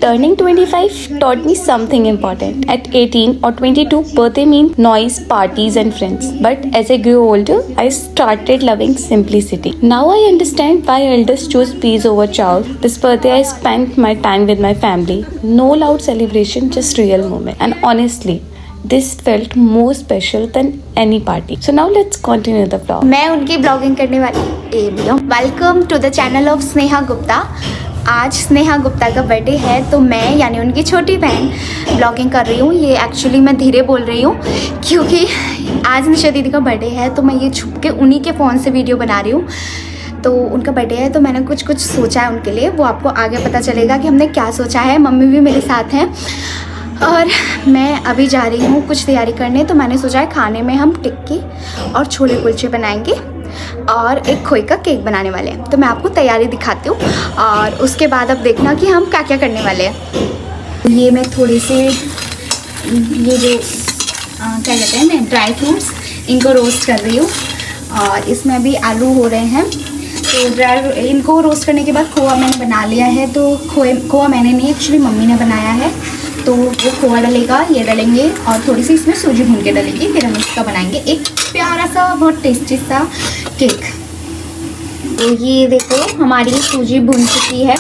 Turning 25 taught me something important. At 18 or 22, birthday means noise, parties, and friends. But as I grew older, I started loving simplicity. Now I understand why elders choose peace over chows. This birthday, I spent my time with my family. No loud celebration, just real moment. And honestly, this felt more special than any party. So now let's continue the vlog. मैं उनकी blogging करने वाली welcome to the channel of Sneha Gupta. आज स्नेहा गुप्ता का birthday है तो मैं यानी उनकी छोटी बहन ब्लॉगिंग कर रही हूँ। ये एक्चुअली मैं धीरे बोल रही हूँ क्योंकि आज निशा दीदी का बर्थडे है तो मैं ये छुप के उन्हीं के फ़ोन से वीडियो बना रही हूँ। तो उनका बर्थडे है तो मैंने कुछ सोचा है उनके लिए, वो आपको आगे पता चलेगा कि हमने क्या सोचा है। मम्मी भी मेरे साथ हैं और मैं अभी जा रही हूँ कुछ तैयारी करने। तो मैंने सोचा है खाने में हम टिक्की और छोले कुलचे बनाएंगे और एक खोए का केक बनाने वाले हैं। तो मैं आपको तैयारी दिखाती हूँ और उसके बाद अब देखना कि हम क्या क्या करने वाले हैं। ये मैं थोड़े से ये जो क्या कहते हैं मैं ड्राई फ्रूट्स इनको रोस्ट कर रही हूँ और इसमें अभी आलू हो रहे हैं। तो इनको रोस्ट करने के बाद खोआ मैंने बना लिया है। तो खोआ मैंने नहीं, एक्चुअली मम्मी ने बनाया है। तो वो खोआ डलेगा, ये डलेंगे और थोड़ी सी इसमें सूजी भून के डलेगी। फिर हम इसका बनाएंगे एक प्यारा सा बहुत टेस्टी सा केक। तो ये देखो हमारी सूजी भून चुकी है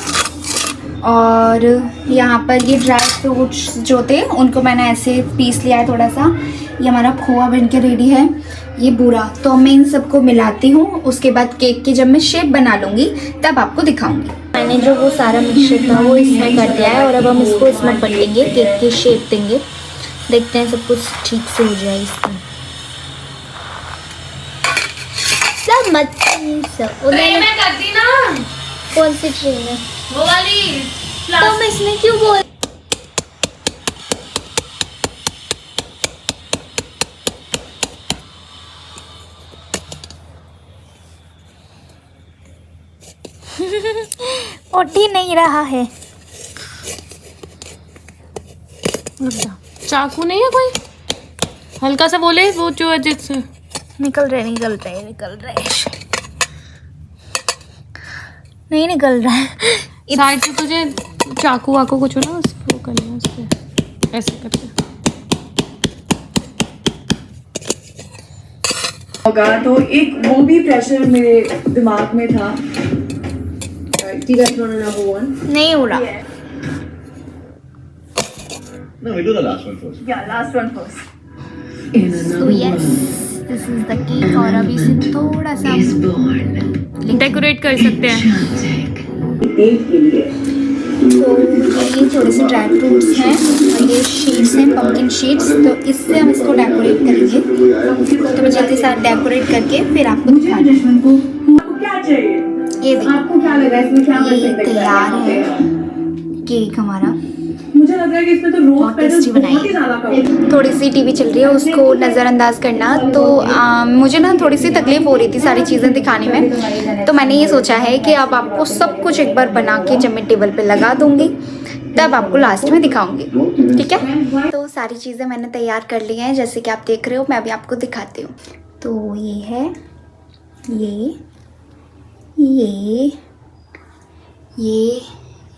और यहाँ पर ये ड्राई फ्रूट्स जो थे उनको मैंने ऐसे पीस लिया है थोड़ा सा। ये हमारा खोआ बन के रेडी है, ये पूरा। तो मैं इन सबको मिलाती हूँ, उसके बाद केक की जब मैं शेप बना लूँगी तब आपको दिखाऊंगी। मैंने जो वो सारा मिक्सचर था वो इसमें कर दिया है और अब हम इसको इसमें पलटेंगे, केक की शेप देंगे। देखते हैं सब कुछ ठीक से हो जाए इसमें। सब मत मैं कर दी ना। कौन सी ट्रेन है वो वाली? तो मैं इसमें क्यों बोल उठ ही नहीं रहा है। चाकू नहीं है कोई? हल्का सा बोले वो जो है जिससे निकल रहे नहीं निकल रहा है। साइड से तुझे चाकू वाकू कुछ ना उसको करना, उससे ऐसे करते होगा। तो एक वो भी प्रेशर मेरे दिमाग में था। नहीं हो रहा। No, we do the last one first. Yeah, last one first. So yes, this is the cake। और अभी इसे थोड़ा सा डेकोरेट कर सकते हैं। तो ये थोड़े से ड्राई फ्रूट्स हैं और ये शीट्स हैं, पम्पकिन शीट्स। तो इससे हम इसको डेकोरेट करेंगे। तो मैं जल्दी से डेकोरेट करके फिर आपको दिखा दूँ। क्या चाहिए? ये देखो आपको क्या लगा इसमें क्या कर ये सकते हैं? तैयार है केक हमारा। मुझे लग रहा है कि इसमें तो रोज बहुत टेस्टी बनाई है। थोड़ी सी टीवी चल रही है उसको नज़रअंदाज करना। तो मुझे ना थोड़ी सी तकलीफ हो रही थी सारी चीज़ें दिखाने में। तो मैंने ये सोचा है कि अब आपको सब कुछ एक बार बना के जब मैं टेबल पे लगा दूंगी तब आपको लास्ट में दिखाऊंगी, ठीक है। तो सारी चीज़ें मैंने तैयार कर ली हैं जैसे कि आप देख रहे हो। मैं अभी आपको दिखाती हूँ। तो ये है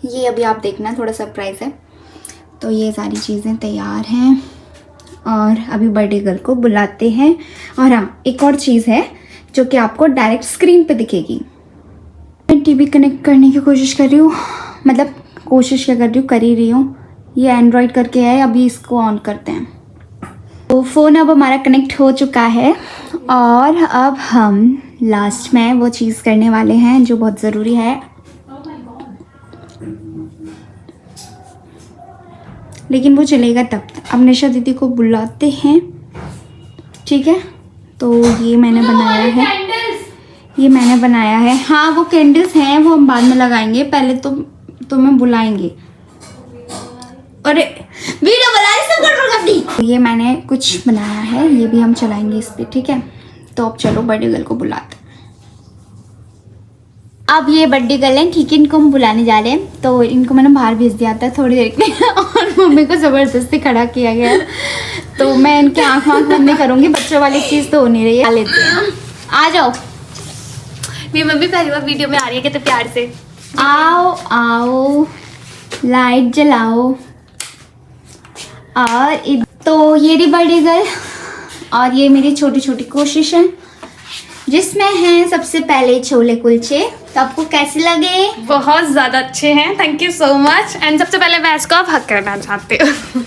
ये अभी आप देखना, थोड़ा सरप्राइज़ है। तो ये सारी चीज़ें तैयार हैं और अभी बर्थडे गर्ल को बुलाते हैं। और हाँ, एक और चीज़ है जो कि आपको डायरेक्ट स्क्रीन पे दिखेगी। मैं टीवी कनेक्ट करने की कोशिश कर रही हूँ, मतलब कोशिश क्या कर रही हूँ, कर ही रही हूँ। ये एंड्रॉयड करके है, अभी इसको ऑन करते हैं। तो फ़ोन अब हमारा कनेक्ट हो चुका है और अब हम लास्ट में वो चीज़ करने वाले हैं जो बहुत ज़रूरी है। लेकिन वो चलेगा तब। अब निशा दीदी को बुलाते हैं, ठीक है। तो ये मैंने बनाया है, हाँ वो कैंडल्स हैं, वो हम बाद में लगाएंगे। पहले तो तुम्हें बुलाएंगे। अरे वीडियो बना रही सब गड़बड़ कर दी। ये मैंने कुछ बनाया है, ये भी हम चलाएंगे इस पर, ठीक है। तो अब चलो बर्थडे गर्ल को बुलाते। अब ये बर्थडे गर्ल है, ठीक है, इनको हम बुलाने जा रहे हैं। तो इनको मैंने बाहर भेज दिया था थोड़ी देर के लिए और मम्मी को ज़बरदस्ती खड़ा किया गया। तो मैं इनके आँख बंद नहीं करूँगी, बच्चों वाली चीज़ तो हो नहीं रही है। आ लेते हैं, आ जाओ। मेरी मम्मी पहली बार वीडियो में आ रही है, कहते प्यार से आओ आओ। लाइट जलाओ। और तो ये रही बर्थडे गर्ल और ये मेरी छोटी छोटी कोशिशें जिसमें हैं सबसे पहले छोले कुलचे। तो आपको कैसे लगे? बहुत ज़्यादा अच्छे हैं, thank you so much. And सबसे पहले मैं इसको आप हक करना चाहती हूँ।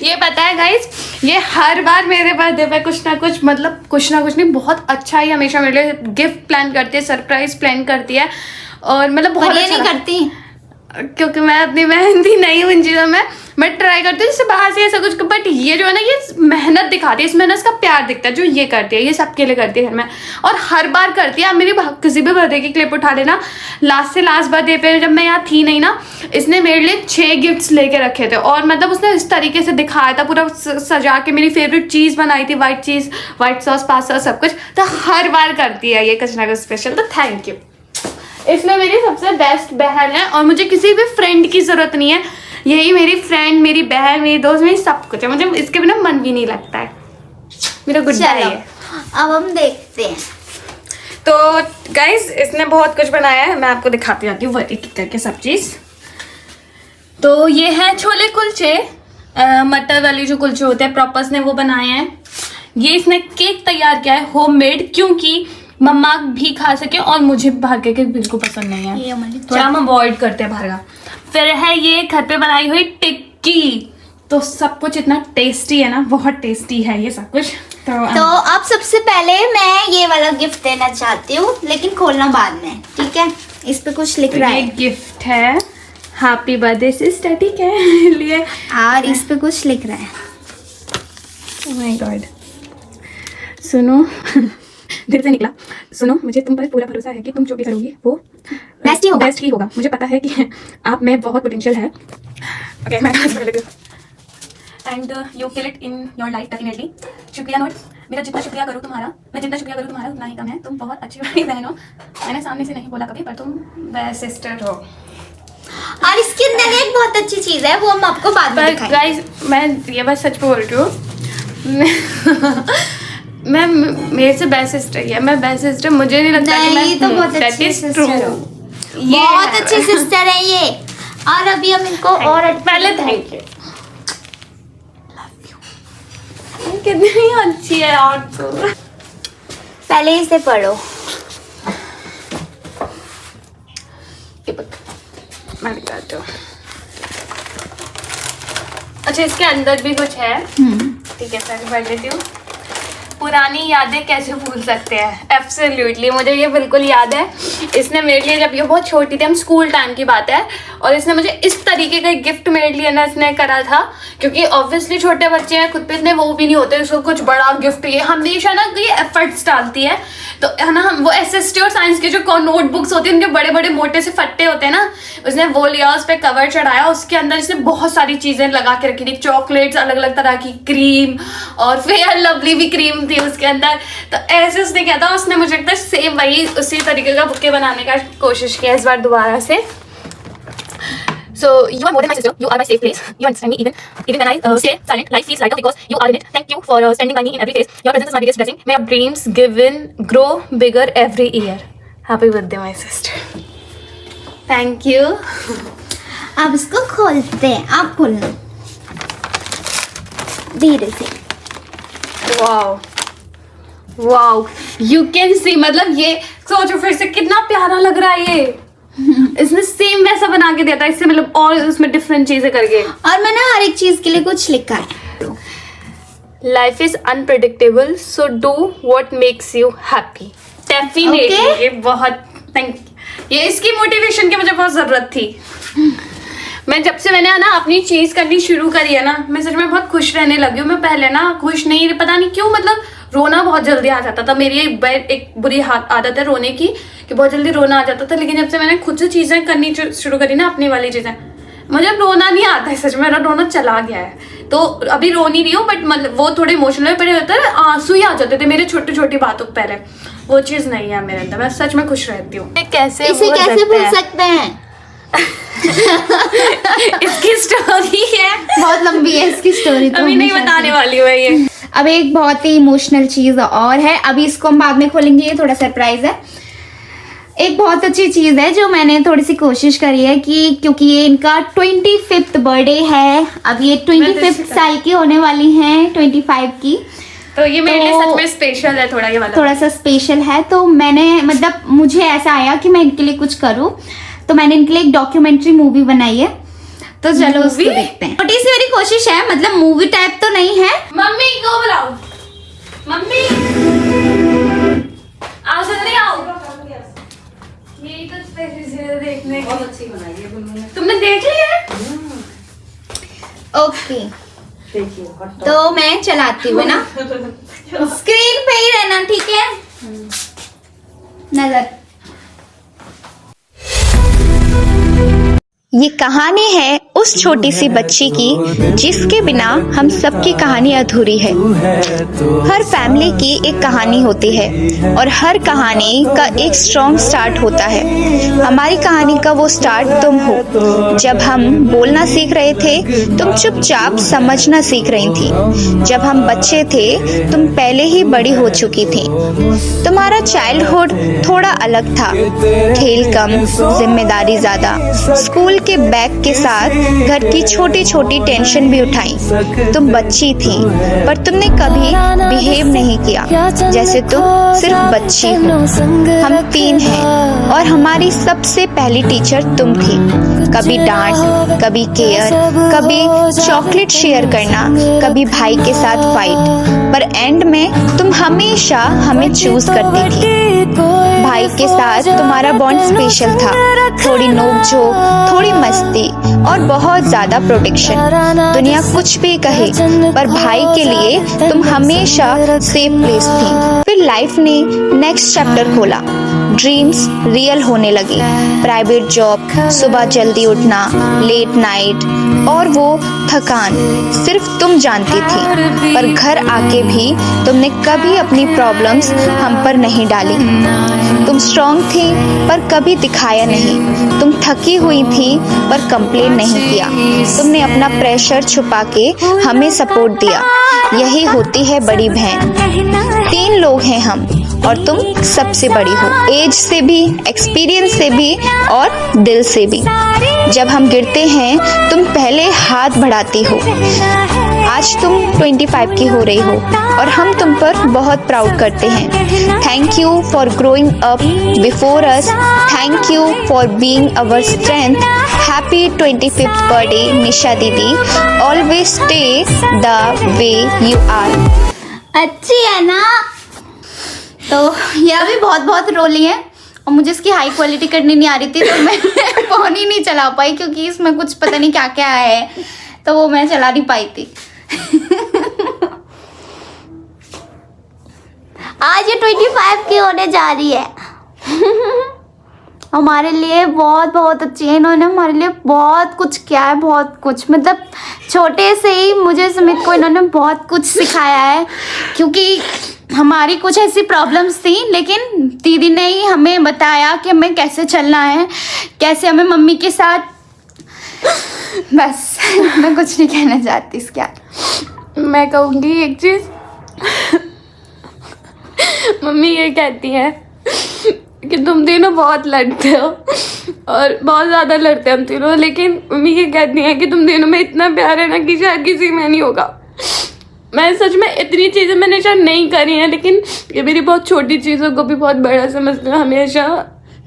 ये पता है गाइज, ये हर बार मेरे बर्थडे पे कुछ ना कुछ नहीं, बहुत अच्छा ही हमेशा मेरे लिए गिफ्ट प्लान करती है, सरप्राइज प्लान करती है। और मतलब बहुत ये अच्छा नहीं करती क्योंकि मैं अपनी मेहनती नहीं हूँ इन चीज़ों में। मैं ट्राई करती हूँ जैसे बाहर से ऐसा कुछ, बट ये जो है ना, ये मेहनत दिखाती है, इसमें ना इसका प्यार दिखता है जो ये करती है। ये सबके लिए करती है घर में और हर बार करती है। आप मेरी किसी भी बर्थडे की क्लिप उठा लेना, लास्ट से लास्ट बर्थडे पे जब मैं यहाँ थी नहीं ना, इसने मेरे लिए 6 गिफ्ट्स लेके रखे थे। और मतलब उसने इस तरीके से दिखाया था, पूरा सजा के मेरी फेवरेट चीज़ बनाई थी, वाइट सॉस पास्ता सब कुछ। तो हर बार करती है ये कुछ ना कुछ स्पेशल। तो थैंक यू। इसमें मेरी सबसे बेस्ट बहन है और मुझे किसी भी फ्रेंड की ज़रूरत नहीं है। यही मेरी फ्रेंड, मेरी बहन, मेरी दोस्त, मेरी सब कुछ है। मुझे इसके बिना मन भी नहीं लगता है। मेरा गुड बाय है। अब हम देखते हैं। तो गाइज इसने बहुत कुछ बनाया है, मैं आपको दिखाती जाती हूँ एक एक करके सब चीज़। तो ये है छोले कुलचे, मटर वाली जो कुलचे होते हैं प्रॉपर, इसने वो बनाए हैं। ये इसने केक तैयार किया है होममेड, क्योंकि मम्मा भी खा सके और मुझे बाहर के केक बिल्कुल पसंद नहीं है, थोड़ा हम अवॉइड करते हैं बाहर का। फिर है ये घर पे बनाई हुई टिक्की। तो सब कुछ इतना टेस्टी है ना, बहुत टेस्टी है ये सब कुछ। तो अब सबसे पहले मैं ये वाला गिफ्ट देना चाहती हूँ, लेकिन खोलना बाद में, ठीक है? इस पे कुछ लिख रहा है। ये गिफ्ट है, हैप्पी बर्थडे सिस्टर, ठीक है लिए। और इस पे कुछ लिख रहा है। ओह माय गॉड, सुनो दिल से निकला। सुनो, मुझे तुम पर पूरा भरोसा है कि तुम जो भी करोगी वो बेस्ट ही होगा। मुझे पता है कि आप में बहुत पोटेंशियल है। ओके, मैं and you kill it in your life definitely. शुक्रिया नोट, मेरा जितना शुक्रिया करूँ तुम्हारा, मैं जितना शुक्रिया करूँ तुम्हारा उतना ही कम है। तुम बहुत अच्छी बड़ी बहन हो। मैंने सामने से नहीं बोला कभी, पर तुम बेस्ट सिस्टर हो। और इसके अंदर एक बहुत अच्छी चीज है, वो हम आपको बाद में दिखाएंगे। गाइस मैं ये बस सच बोल रही हूँ, मैं मेरे से बेस्ट सिस्टर है, मैं बेस्ट सिस्टर, मुझे नहीं लगता कि मैं तो बहुत अच्छी सिस्टर हो, बहुत अच्छी सिस्टर है ये। और अभी हम इनको और पहले थैंक यू, कितनी अच्छी है यार। तो पहले इसे पढ़ो। मैं दिखाती हूँ। अच्छा, इसके अंदर भी कुछ है, ठीक है, मैं पढ़ लेती हूँ। पुरानी यादें कैसे भूल सकते हैं, एब्सोल्युटली मुझे ये बिल्कुल याद है। इसने मेरे लिए, जब ये बहुत छोटी थी, हम स्कूल टाइम की बात है, और इसने मुझे इस तरीके का गिफ्ट मेरे लिए ना इसने करा था, क्योंकि ऑब्वियसली छोटे बच्चे हैं, खुद पे इतने वो भी नहीं होते, इसको कुछ बड़ा गिफ्ट, ये हमेशा ना ये एफर्ट्स डालती है। तो है ना, हम वो एसएसटी और साइंस के जो नोटबुक्स होती है, उनके बड़े बड़े मोटे से फट्टे होते हैं ना, उसने वो लिया, उस पर कवर चढ़ाया, उसके अंदर इसने बहुत सारी चीज़ें लगा के रखी थी, चॉकलेट्स, अलग अलग तरह की क्रीम, और फेयर लवली भी क्रीम थी उसके अंदर। तो ऐसे उसने क्या था, उसने मुझे लगता है सेम वही उसी तरीके का बुके बनाने का कोशिश किया इस बार दोबारा से। So you are more than my sister. You are my safe place. You understand me even when I stay silent. Life feels lighter because you are in it. Thank you for standing by me in every phase. Your presence is my biggest blessing. May your dreams grow bigger every year. Happy birthday, my sister. Thank you. अब इसको खोलते हैं, आप खोलना धीरे से। Wow. Wow. You can see, मतलब ये सोचो फिर से कितना प्यारा लग रहा है ये। इसने सेम वैसा बना के दिया था, इससे मतलब और उसमें डिफरेंट चीजें करके। और मैंने हर एक चीज के लिए कुछ लिखा है। Life is unpredictable, so do what makes you happy. Definitely ये बहुत ये इसकी मोटिवेशन की मुझे बहुत जरूरत थी। मैं जब से मैंने ना अपनी चीज करनी शुरू करी है ना, मैं सच में बहुत खुश रहने लगी हूँ। मैं पहले ना खुश नहीं, पता नहीं क्यों, मतलब रोना बहुत जल्दी आ जाता था। मेरी एक बुरी आदत है रोने की, कि बहुत जल्दी रोना आ जाता था। लेकिन जब से मैंने खुद से चीज़ें करनी शुरू करी ना, अपनी वाली चीज़ें, मुझे अब रोना नहीं आता है। सच में मेरा रोना चला गया है। तो अभी रो नहीं रही हूँ, बट मतलब वो थोड़े इमोशनल पहले होता है, आंसू ही आ जाते थे मेरे छोटी छोटी बातों पर पहले। वो चीज़ नहीं है मेरे अंदर, मैं सच में खुश रहती हूँ। इसे कैसे भूल सकते हैं? इसकी स्टोरी है, बहुत लंबी है इसकी स्टोरी, तो अभी नहीं बताने वाली हूँ ये। अब एक बहुत ही इमोशनल चीज और है, अभी इसको हम बाद में खोलेंगे, ये थोड़ा सरप्राइज है। एक बहुत अच्छी चीज़ है जो मैंने थोड़ी सी कोशिश करी है कि क्योंकि ये इनका 25th बर्थडे है, अब ये 25th साल की होने वाली हैं, 25 की। तो ये मेरे लिए सच में स्पेशल है, थोड़ा ये वाला थोड़ा सा स्पेशल है। तो मैंने मतलब मुझे ऐसा आया कि मैं इनके लिए कुछ करूं, तो मैंने इनके लिए एक डॉक्यूमेंट्री मूवी बनाई है। तो चलो उसको देखते हैं। छोटी सी मेरी कोशिश है, मतलब मूवी टाइप तो नहीं है। मम्मी को बुलाओ, मम्मी आओ, जल्दी आओ। यही तो स्पेशल देखने बहुत अच्छी बनाई है तुमने, देख ली है? ओके तो मैं चलाती हूँ ना, स्क्रीन पे ही रहना, ठीक है? नजर। ये कहानी है उस छोटी सी बच्ची की जिसके बिना हम सबकी कहानी अधूरी है। हर फैमिली की एक कहानी होती है और हर कहानी का एक स्ट्रॉन्ग स्टार्ट होता है। हमारी कहानी का वो स्टार्ट तुम हो। जब हम बोलना सीख रहे थे तुम चुपचाप समझना सीख रही थी। जब हम बच्चे थे तुम पहले ही बड़ी हो चुकी थी। तुम्हारा चाइल्डहुड थोड़ा अलग था, खेल कम, जिम्मेदारी ज्यादा, स्कूल के बैग के साथ घर की छोटी छोटी टेंशन भी उठाई। तुम बच्ची थी पर तुमने कभी बिहेव नहीं किया जैसे तुम सिर्फ बच्ची हो। हम 3 हैं और हमारी सबसे पहली टीचर तुम थी। कभी डांट, कभी केयर, कभी चॉकलेट शेयर करना, कभी भाई के साथ फाइट, पर एंड में तुम हमेशा हमें चूज करती थी। भाई के साथ तुम्हारा बॉन्ड स्पेशल था, थोड़ी नोक-झोंक, थोड़ी मस्ती और बहुत ज्यादा प्रोटेक्शन। दुनिया कुछ भी कहे पर भाई के लिए तुम हमेशा सेफ प्लेस थी। फिर लाइफ ने नेक्स्ट चैप्टर खोला, ड्रीम्स रियल होने लगे। प्राइवेट जॉब, सुबह जल्दी उठना, लेट नाइट और वो थकान सिर्फ तुम जानती थी। पर घर आके भी तुमने कभी अपनी प्रॉब्लम्स हम पर नहीं डाली। तुम स्ट्रॉन्ग थी पर कभी दिखाया नहीं। तुम थकी हुई थी पर कंप्लेन नहीं किया। तुमने अपना प्रेशर छुपा के हमें सपोर्ट दिया। यही होती है बड़ी बहन। 3 लोग हैं हम और तुम सबसे बड़ी हो, एज से भी, एक्सपीरियंस से भी और दिल से भी। जब हम गिरते हैं तुम पहले हाथ बढ़ाती हो। आज तुम 25 की हो रही हो और हम तुम पर बहुत प्राउड करते हैं। Thank you for growing up before us. Thank you for being our strength. Happy 25th birthday Nisha दीदी। Always stay the way you are. अच्छी है ना? तो यह भी बहुत बहुत रोली है और मुझे इसकी हाई क्वालिटी करनी नहीं आ रही थी, तो मैं फ़ोन ही नहीं चला पाई क्योंकि इसमें कुछ पता नहीं क्या क्या है, तो वो मैं चला नहीं पाई थी। आज ये 25 की होने जा रही है। हमारे लिए बहुत बहुत अच्छी है। इन्होंने हमारे लिए बहुत कुछ किया है, बहुत कुछ, मतलब छोटे से ही मुझे सुमित को इन्होंने बहुत कुछ सिखाया है। क्योंकि हमारी कुछ ऐसी प्रॉब्लम्स थी लेकिन दीदी ने ही हमें बताया कि हमें कैसे चलना है, कैसे हमें मम्मी के साथ। बस मैं कुछ नहीं कहना चाहती इसके आगे। मैं कहूँगी एक चीज़, मम्मी ये कहती है कि तुम तीनों बहुत लड़ते हो और बहुत ज़्यादा लड़ते हैं हम तीनों, लेकिन मम्मी ये कहती है कि तुम तीनों में इतना प्यार है ना कि शायद किसी में नहीं होगा। मैं सच में इतनी चीज़ें मैंने शायद नहीं करी हैं, लेकिन ये मेरी बहुत छोटी चीज़ों को भी बहुत बड़ा समझते हैं हमेशा।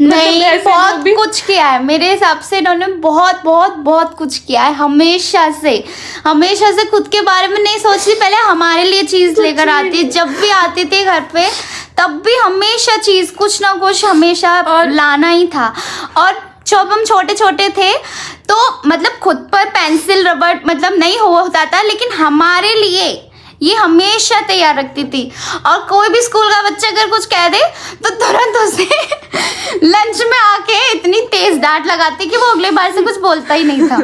नहीं, बहुत कुछ किया है मेरे हिसाब से। इन्होंने बहुत बहुत बहुत कुछ किया है। हमेशा से खुद के बारे में नहीं सोचती, पहले हमारे लिए चीज़ लेकर आती। जब भी आती थी घर पे तब भी हमेशा चीज़ कुछ ना कुछ हमेशा लाना ही था। और जब हम छोटे छोटे थे तो मतलब खुद पर पेंसिल रबड़ मतलब नहीं होता था, लेकिन हमारे लिए ये हमेशा तैयार रखती थी। और कोई भी स्कूल का बच्चा अगर कुछ कह दे तो तुरंत उसे लंच में आके इतनी तेज डांट लगाती कि वो अगले बार से कुछ बोलता ही नहीं था।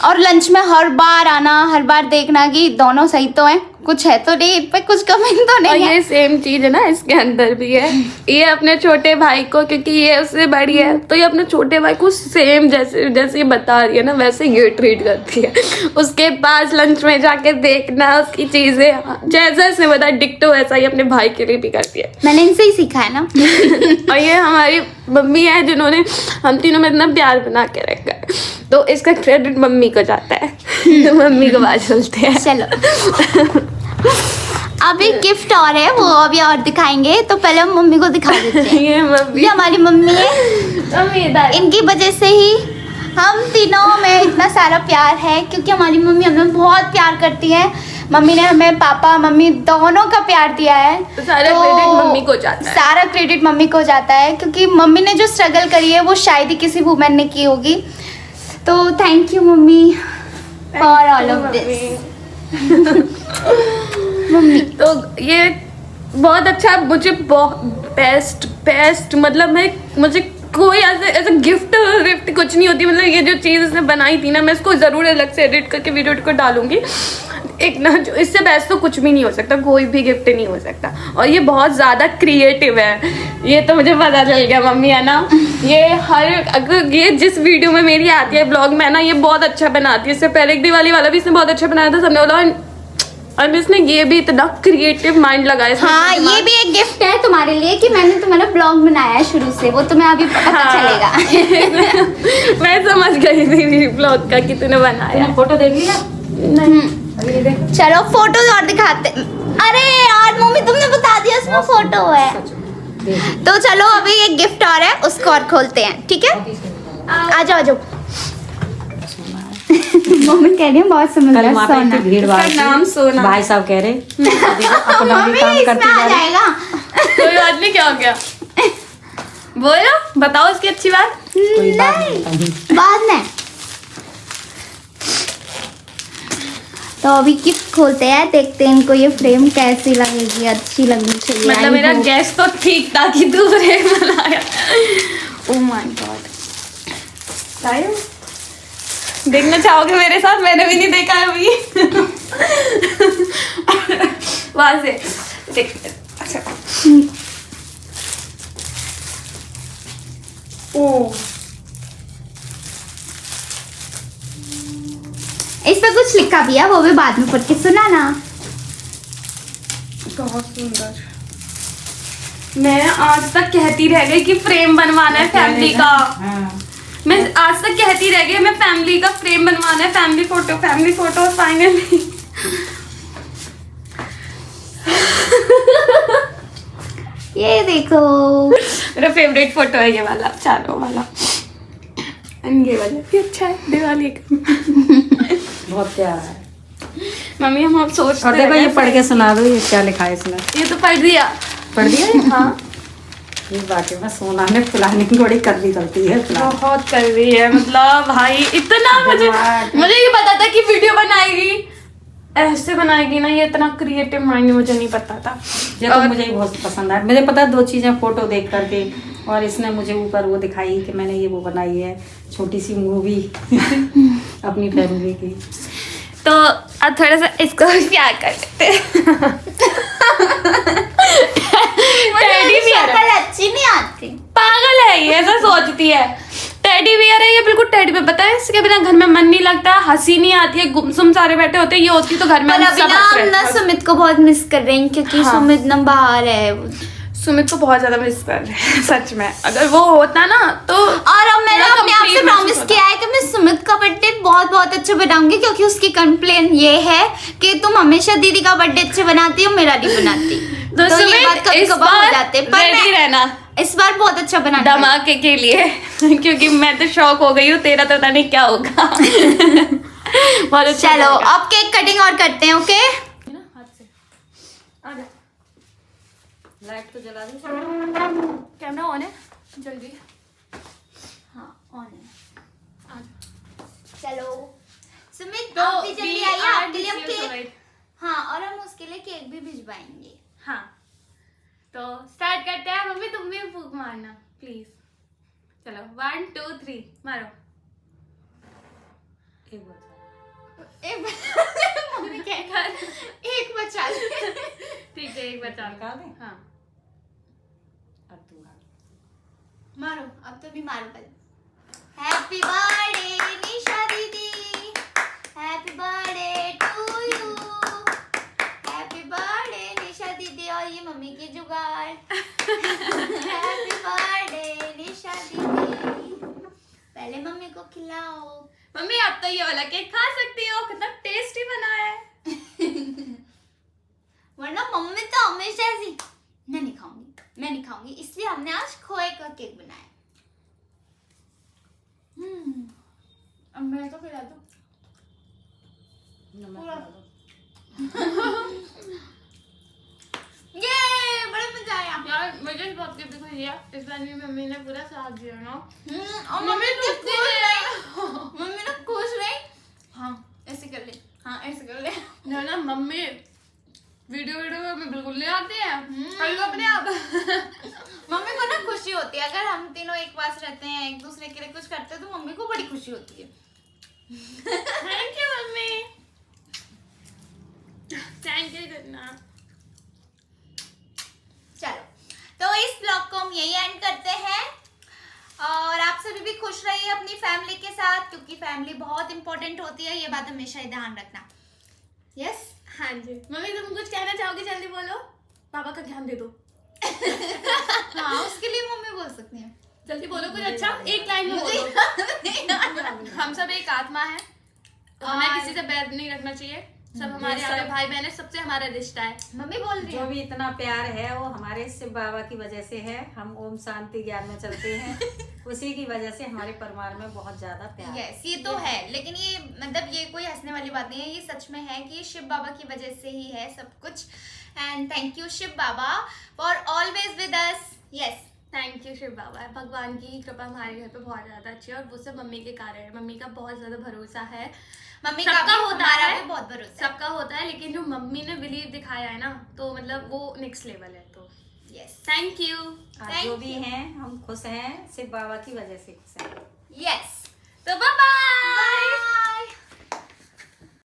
और लंच में हर बार आना, हर बार देखना कि दोनों सही तो हैं, कुछ है तो नहीं, इन पे कुछ कमी तो नहीं है। ये सेम चीज है ना इसके अंदर भी है। ये अपने छोटे भाई को, क्योंकि ये उससे बड़ी है, तो ये अपने छोटे भाई को सेम जैसे जैसे ये बता रही है ना वैसे ये ट्रीट करती है। उसके पास लंच में जाके देखना, उसकी चीजें हाँ, जैसा इसने बताया डिक्टो वैसा ही अपने भाई के लिए भी करती है। मैंने इनसे ही सीखा है ना। और ये हमारी मम्मी है जिन्होंने हम तीनों में इतना प्यार बना के रखा है, तो इसका क्रेडिट मम्मी को जाता है। तो मम्मी को बात चलते हैं। चलो अब एक गिफ्ट और है, वो अभी और दिखाएंगे, तो पहले हम मम्मी को दिखा देते हैं। ये मम्मी, ये हमारी मम्मी है, इनकी वजह से ही हम तीनों में इतना सारा प्यार है, क्योंकि हमारी मम्मी हमें बहुत प्यार करती है। मम्मी ने हमें पापा मम्मी दोनों का प्यार दिया है, तो सारा क्रेडिट मम्मी को जाता है। सारा क्रेडिट मम्मी को जाता है, क्योंकि मम्मी ने जो स्ट्रगल करी है वो शायद ही किसी वुमेन ने की होगी। तो thank you mummy for all of this. Mummy तो ये बहुत अच्छा, मुझे बहुत बेस्ट मतलब मुझे कोई ऐसे गिफ्ट कुछ नहीं होती। मतलब ये जो चीज़ इसने बनाई थी ना, मैं इसको ज़रूर अलग से एडिट करके वीडियो को डालूंगी। एक ना जो इससे बेस्ट तो कुछ भी नहीं हो सकता, कोई भी गिफ्ट नहीं हो सकता। और ये बहुत ज़्यादा क्रिएटिव है, ये तो मुझे पता चल गया मम्मी है ना। ये अगर ये जिस वीडियो में मेरी आती है ब्लॉग में ना, ये बहुत अच्छा बनाती है। इससे पहले एक दिवाली वाला भी इसने बहुत अच्छा बनाया था, सबने बोला। और इसने ये भी इतना क्रिएटिव माइंड लगाया। हाँ, ये भी एक गिफ्ट है तुम्हारे लिए कि मैंने तुम्हारा ब्लॉग बनाया है शुरू से, वो तुम्हें अभी पता चलेगा। मैं समझ गई थी ब्लॉग का कि तूने बनाया। फोटो देख लिया? नहीं, चलो फोटो और दिखाते। अरे यार मम्मी तुमने बता दिया उसमें फोटो है। तो चलो अभी एक गिफ्ट और है, उसको और खोलते हैं, ठीक है? आ जाओ आ जाओ। मम्मी कह रही है बहुत कल समझदार वहाँ पे सोना। इतनी भीड़ भाड़ इसका नाम सोना। भाई साहब कह रहे अपना भी मम्मी काम इसमें करती आ जा रही। जाएगा। कोई बात नहीं, क्या हो गया? बोलो, बताओ उसकी अच्छी बात। कोई बात नहीं बताऊंगी। बाद में तो अभी गिफ्ट खोलते हैं, देखते हैं इनको ये फ्रेम कैसी लगेगी, अच्छी लगनी चाहिए। मतलब मेरा गैस तो ठीक था कि तू फ्रेम बनाया। ओह माय गॉड, देखना चाहोगे मेरे साथ? मैंने भी नहीं देखा है अभी। वहां से देखते। अच्छा, ओह, इस पर कुछ लिखा भी है, वो भी बाद में पढ़ के सुनाना। बहुत सुंदर। मैं आज तक कहती रह गई कि फ्रेम बनवाना है फैमिली का। हाँ। मैं आज तक कहती रह गई मैं फैमिली का फ्रेम बनवाना है, फैमिली फोटो फाइनली। ये देखो मेरा फेवरेट फोटो है ये वाला, चारों वाला। एंड ये वाला भी अच्छा है, दिवाली का। बहुत प्यारा है। मम्मी हम अब सोचते और देखो रह ये गए। पढ़ के सुना दो, ये क्या लिखा है इसमें? ये तो पढ़ दिया। पढ़ दिया ये? हाँ, ये वाकई में सोना ने प्लानिंग बड़ी कर ली गलती है। बहुत कर रही है। मतलब भाई इतना मुझे ये पता था कि वीडियो बनाएगी, ऐसे बनाएगी ना, ये इतना क्रिएटिव माइंड मुझे नहीं पता था। ये तो मुझे बहुत पसंद आया। मुझे पता है 2 चीजें फोटो देख करके, और इसने मुझे ऊपर वो दिखाई कि मैंने ये वो बनाई है छोटी सी मूवी अपनी फैमिली की। तो अब थोड़ा सा इसको क्या कर लेते हैं। टेडी बियर शक्ल अच्छी नहीं आती। पागल है ये, ऐसा सोचती है। टेडी बियर है ये, बिल्कुल टेडी बियर। पता है इसके बिना घर में मन नहीं लगता, हंसी नहीं आती है, गुमसुम सारे बैठे होते हैं। ये होती तो घर में पर हम अभी सब ना हंस हम रहे ना हैं। सुमित को बहुत मिस कर रहे हैं, क्योंकि हाँ। सुमित ना बाहर है। सुमित को बहुत ज्यादा मिस कर रहे हैं सच में। अगर वो होता ना तो। और अब मैंने थोड़ा अपने आप से complete प्रॉमिस महसूस किया है कि मैं सुमित का बर्थडे बहुत बहुत अच्छा बनाऊंगी, क्योंकि उसकी कंप्लेन ये है कि तुम हमेशा दीदी का बर्थडे अच्छे बनाती हो, मेरा नहीं बनाती। तो ये सुमित बात कभी इस कभार हो बार जाते हैं, पर रेडी मैं रहना इस बार बहुत अच्छा बनाना है। धमाके के लिए। क्योंकि मैं तो शौक हो गई हूँ, तेरा तो पता नहीं क्या होगा। बहुत अच्छा चलो लगेगा। अब केक कटिंग और करते हैं, ओके? लाइट तो जला दी। कैमरा ऑन है, जल्दी। हाँ ऑन है। चलो सुमित तो आप भी जल्दी we आइए, are आपके लिए हम this year केक, हाँ और हम उसके लिए केक भी भिजवाएंगे। हाँ, तो स्टार्ट करते हैं। मम्मी तुम भी फूंक मारना प्लीज। चलो 1 2 3 मारो। एक बार मम्मी क्या कर, एक बचा ले। ठीक है, एक बचा निकाल दें? हाँ, अब तू मारो, अब तो भी मारो पहले। हैप्पी बर्थडे निशा दीदी, happy birthday to you, happy को खिलाओ। मम्मी अब तो ये वाला केक खा सकती हो, कितना टेस्टी बना है। वरना मम्मी तो हमेशा ऐसी मैं नहीं खाऊंगी, इसलिए हमने आज खोए का केक बनाया। अब मैं तो खिला दूं। नमक डाल दो। ये बड़ा मजा आया। यार मुझे इस बात की भी खुशी है, इस बार मेरी मम्मी ने पूरा साथ दिया ना। और मम्मी तो खुश रही, मम्मी ना खुश रही। हाँ ऐसे कर ले, हाँ ऐसे कर ले। ना मम्मी वीडियो में बिल्कुल नहीं आती है, कर लो अपने आप। मम्मी को ना खुशी होती है, अगर हम तीनों एक पास रहते हैं, एक दूसरे के लिए कुछ करते हैं, तो मम्मी को बड़ी खुशी होती है। Thank you mummy, thank you करना। चलो तो इस ब्लॉग को हम यही एंड करते हैं, और आप सभी भी खुश रहिए अपनी फैमिली के साथ, क्योंकि फैमिली बहुत इंपॉर्टेंट होती है, ये बात हमेशा ही ध्यान रखना। यस हाँ जी मम्मी, तुम कुछ कहना चाहोगे? जल्दी बोलो, पापा का ध्यान दे दो। हाँ उसके लिए मम्मी बोल सकती हैं। जल्दी बोलो कुछ अच्छा, एक लाइन में बोलो। हम सब एक आत्मा है, तो हमें किसी से बैर नहीं रखना चाहिए, सब हमारे यहाँ पे भाई बहन है, सबसे हमारा रिश्ता है। मम्मी बोल रही जो है। भी इतना प्यार है वो हमारे शिव बाबा की वजह से है। हम ओम शांति ज्ञान में चलते हैं, उसी की वजह से हमारे परिवार में बहुत ज्यादा प्यार है। यस ये तो है, लेकिन ये मतलब ये कोई हंसने वाली बात नहीं है, ये सच में है कि शिव बाबा की वजह से ही है सब कुछ। And thank you Shiv Baba for always with us. Yes thank you Shiv Baba, भगवान की कृपा हमारे घर पे बहुत ज्यादा अच्छी है, और वो सब मम्मी के कारण है। मम्मी का बहुत ज्यादा भरोसा है, मम्मी सबका का होता हमारा है, भी बहुत भरोसा है। सबका होता है, लेकिन जो मम्मी ने बिलीव दिखाया है ना, तो मतलब वो नेक्स्ट लेवल है। तो यस थैंक यू। आज जो भी हैं हम खुश हैं, शिव बाबा की वजह से खुश हैं। यस तो बाय बाय।